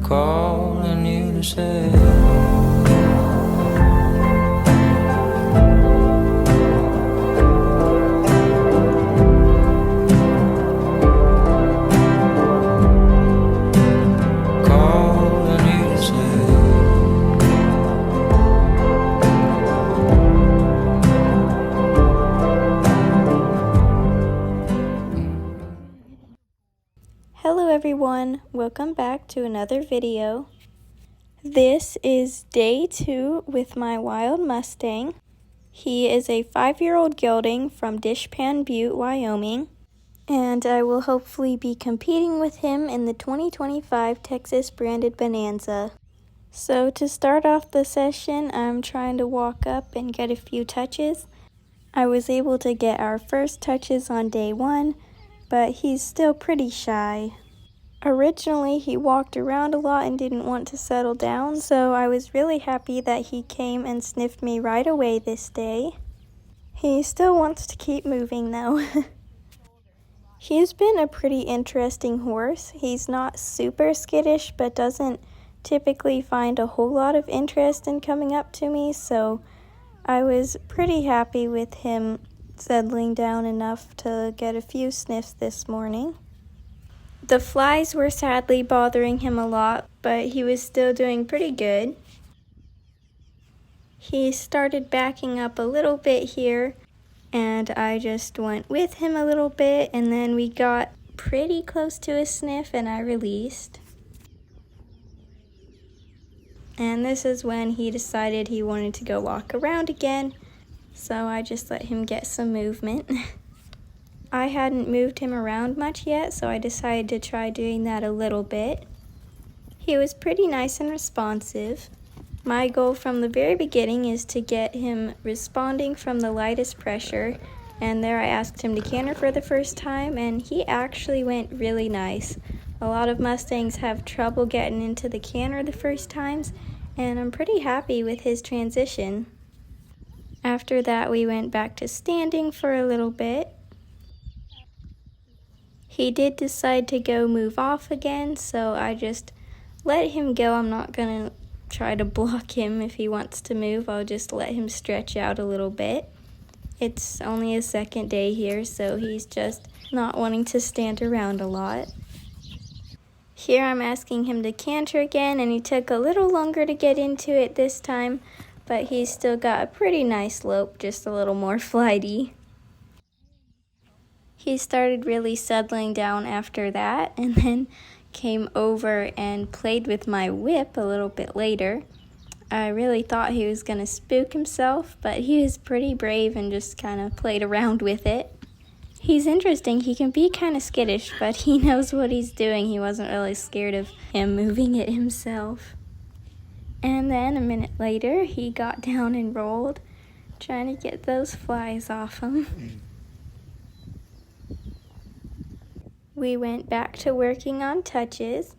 calling you to say Hello everyone, welcome back to another video. This is day 2 with my wild Mustang. He is a 5-year-old gelding from Dishpan Butte, Wyoming, and I will hopefully be competing with him in the 2025 Texas Branded Bonanza. So to start off the session, I'm trying to walk up and get a few touches. I was able to get our first touches on day 1, but he's still pretty shy. Originally, he walked around a lot and didn't want to settle down, so I was really happy that he came and sniffed me right away this day. He still wants to keep moving though. He's been a pretty interesting horse. He's not super skittish, but doesn't typically find a whole lot of interest in coming up to me, so I was pretty happy with him settling down enough to get a few sniffs this morning. The flies were sadly bothering him a lot, but he was still doing pretty good. He started backing up a little bit here, and I just went with him a little bit, and then we got pretty close to a sniff and I released. And this is when he decided he wanted to go walk around again, so I just let him get some movement. I hadn't moved him around much yet, so I decided to try doing that a little bit. He was pretty nice and responsive. My goal from the very beginning is to get him responding from the lightest pressure, and there I asked him to canter for the first time, and he actually went really nice. A lot of Mustangs have trouble getting into the canter the first times, and I'm pretty happy with his transition. After that, we went back to standing for a little bit. He did decide to go move off again, so I just let him go. I'm not going to try to block him if he wants to move. I'll just let him stretch out a little bit. It's only his second day here, so he's just not wanting to stand around a lot. Here I'm asking him to canter again, and he took a little longer to get into it this time, but he's still got a pretty nice lope, just a little more flighty. He started really settling down after that, and then came over and played with my whip a little bit later. I really thought he was going to spook himself, but he was pretty brave and just kind of played around with it. He's interesting. He can be kind of skittish, but he knows what he's doing. He wasn't really scared of him moving it himself. And then a minute later, he got down and rolled, trying to get those flies off him. We went back to working on touches,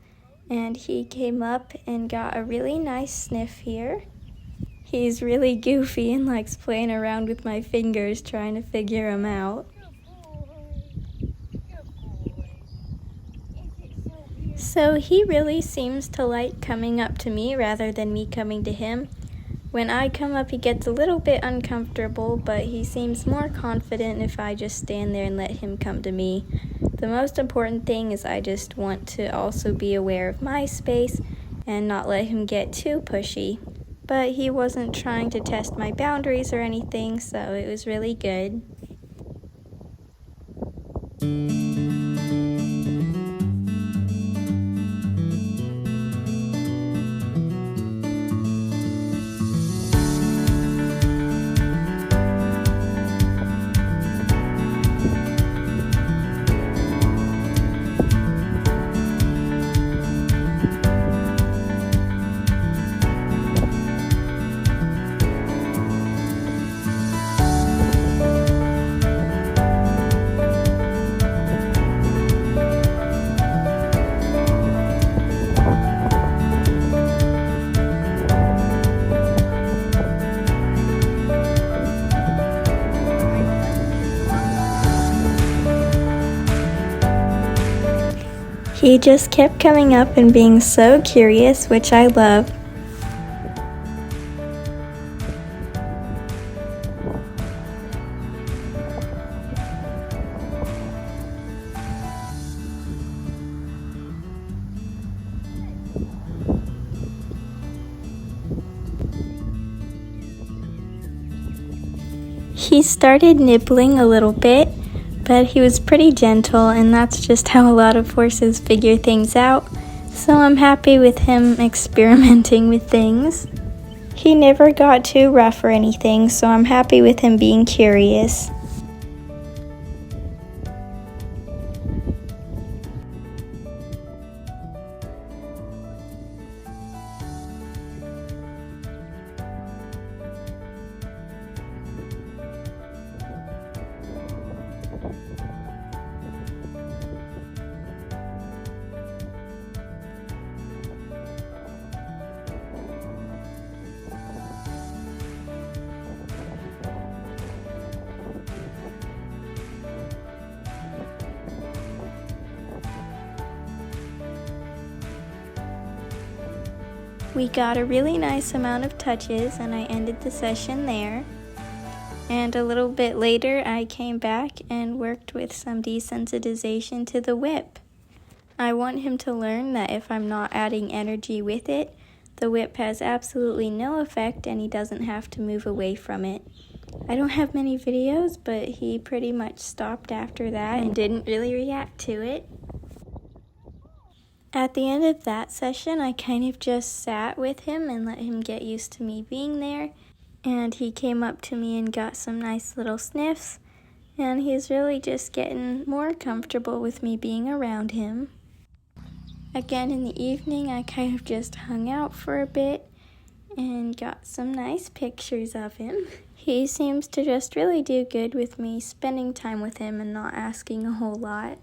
and he came up and got a really nice sniff here. He's really goofy and likes playing around with my fingers trying to figure him out. So he really seems to like coming up to me rather than me coming to him. When I come up, he gets a little bit uncomfortable, but he seems more confident if I just stand there and let him come to me. The most important thing is I just want to also be aware of my space and not let him get too pushy. But he wasn't trying to test my boundaries or anything, so it was really good. He just kept coming up and being so curious, which I love. He started nibbling a little bit, but he was pretty gentle, and that's just how a lot of horses figure things out, so I'm happy with him experimenting with things. He never got too rough or anything, so I'm happy with him being curious. We got a really nice amount of touches, and I ended the session there. And a little bit later, I came back and worked with some desensitization to the whip. I want him to learn that if I'm not adding energy with it, the whip has absolutely no effect and he doesn't have to move away from it. I don't have many videos, but he pretty much stopped after that and didn't really react to it. At the end of that session, I kind of just sat with him and let him get used to me being there. And he came up to me and got some nice little sniffs. And he's really just getting more comfortable with me being around him. Again, in the evening, I kind of just hung out for a bit and got some nice pictures of him. He seems to just really do good with me spending time with him and not asking a whole lot.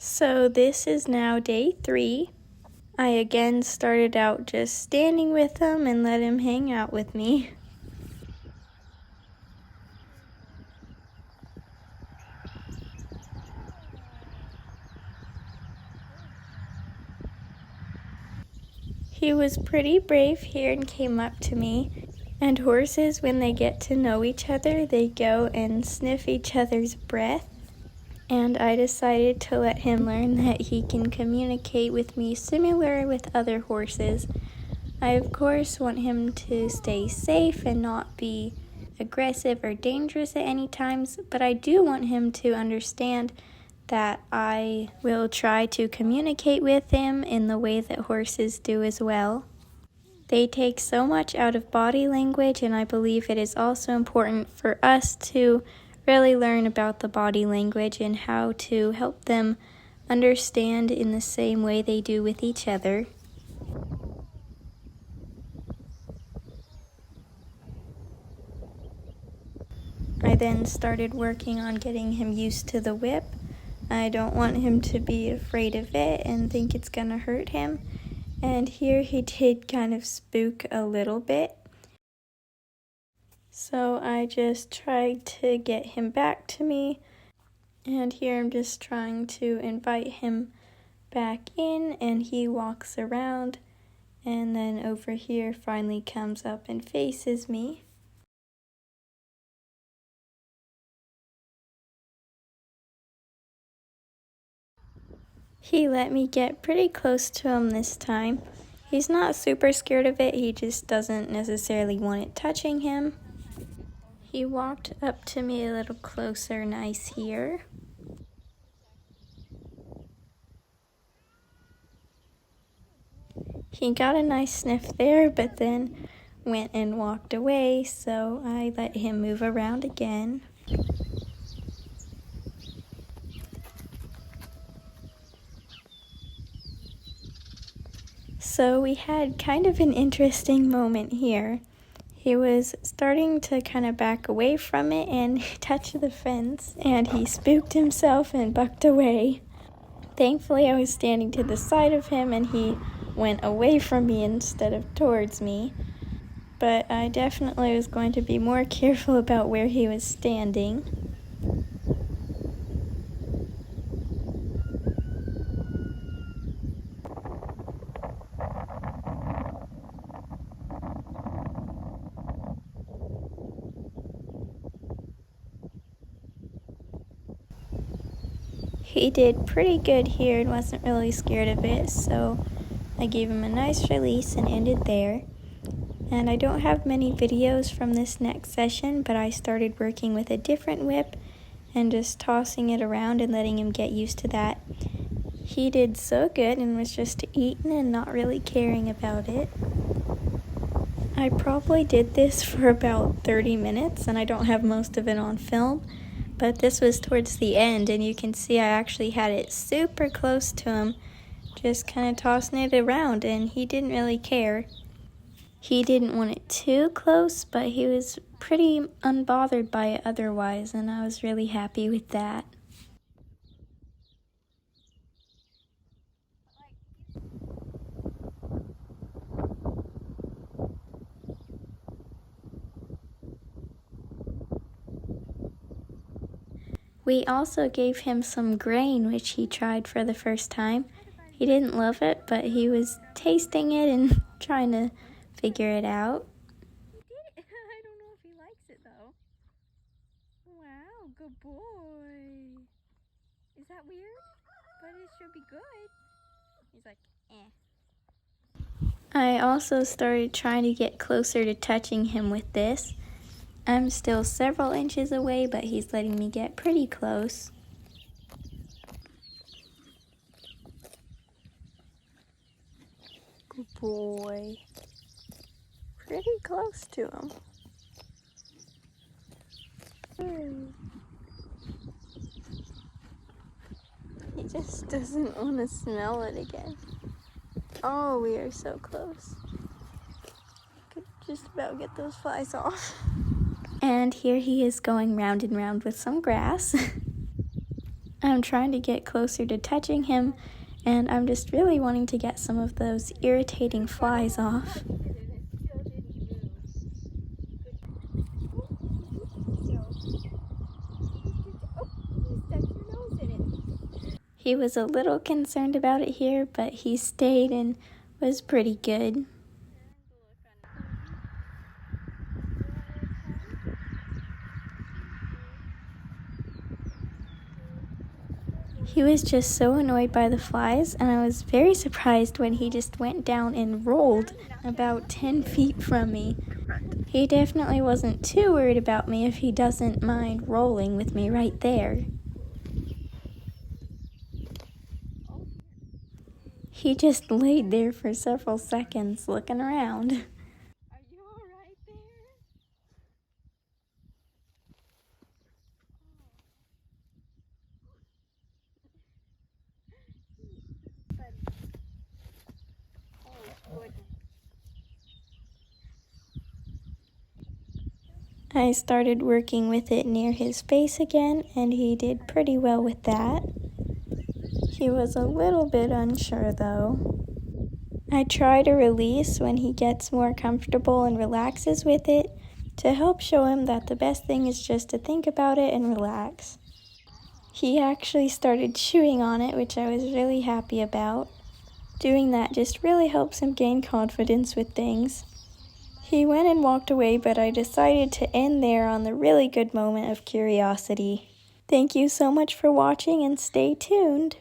So this is now day 3. I again started out just standing with him and let him hang out with me. He was pretty brave here and came up to me. And horses, when they get to know each other, they go and sniff each other's breath. And I decided to let him learn that he can communicate with me similar with other horses. I, of course, want him to stay safe and not be aggressive or dangerous at any times, but I do want him to understand that I will try to communicate with him in the way that horses do as well. They take so much out of body language, and I believe it is also important for us to really learn about the body language and how to help them understand in the same way they do with each other. I then started working on getting him used to the whip. I don't want him to be afraid of it and think it's gonna hurt him. And here he did kind of spook a little bit. So I just tried to get him back to me, and here I'm just trying to invite him back in, and he walks around, and then over here finally comes up and faces me. He let me get pretty close to him this time. He's not super scared of it, he just doesn't necessarily want it touching him. He walked up to me a little closer, nice here. He got a nice sniff there, but then went and walked away, so I let him move around again. So we had kind of an interesting moment here. He was starting to kind of back away from it and touch the fence, and he spooked himself and bucked away. Thankfully, I was standing to the side of him and he went away from me instead of towards me. But I definitely was going to be more careful about where he was standing. He did pretty good here and wasn't really scared of it, so I gave him a nice release and ended there. And I don't have many videos from this next session, but I started working with a different whip and just tossing it around and letting him get used to that. He did so good and was just eating and not really caring about it. I probably did this for about 30 minutes and I don't have most of it on film, but this was towards the end and you can see I actually had it super close to him, just kind of tossing it around, and he didn't really care. He didn't want it too close, but he was pretty unbothered by it otherwise, and I was really happy with that. We also gave him some grain, which he tried for the first time. He didn't love it, but he was tasting it and trying to figure it out. He did it. I don't know if he likes it though. Wow, good boy. Is that weird? But it should be good. He's like, eh. I also started trying to get closer to touching him with this. I'm still several inches away, but he's letting me get pretty close. Good boy. Pretty close to him. He just doesn't want to smell it again. Oh, we are so close. Could just about get those flies off. And here he is going round and round with some grass. I'm trying to get closer to touching him, and I'm just really wanting to get some of those irritating flies off. He was a little concerned about it here, but he stayed and was pretty good. He was just so annoyed by the flies, and I was very surprised when he just went down and rolled about 10 feet from me. He definitely wasn't too worried about me if he doesn't mind rolling with me right there. He just laid there for several seconds looking around. Are you all right there? I started working with it near his face again, and he did pretty well with that. He was a little bit unsure though. I try to release when he gets more comfortable and relaxes with it, to help show him that the best thing is just to think about it and relax. He actually started chewing on it, which I was really happy about. Doing that just really helps him gain confidence with things. He went and walked away, but I decided to end there on the really good moment of curiosity. Thank you so much for watching and stay tuned.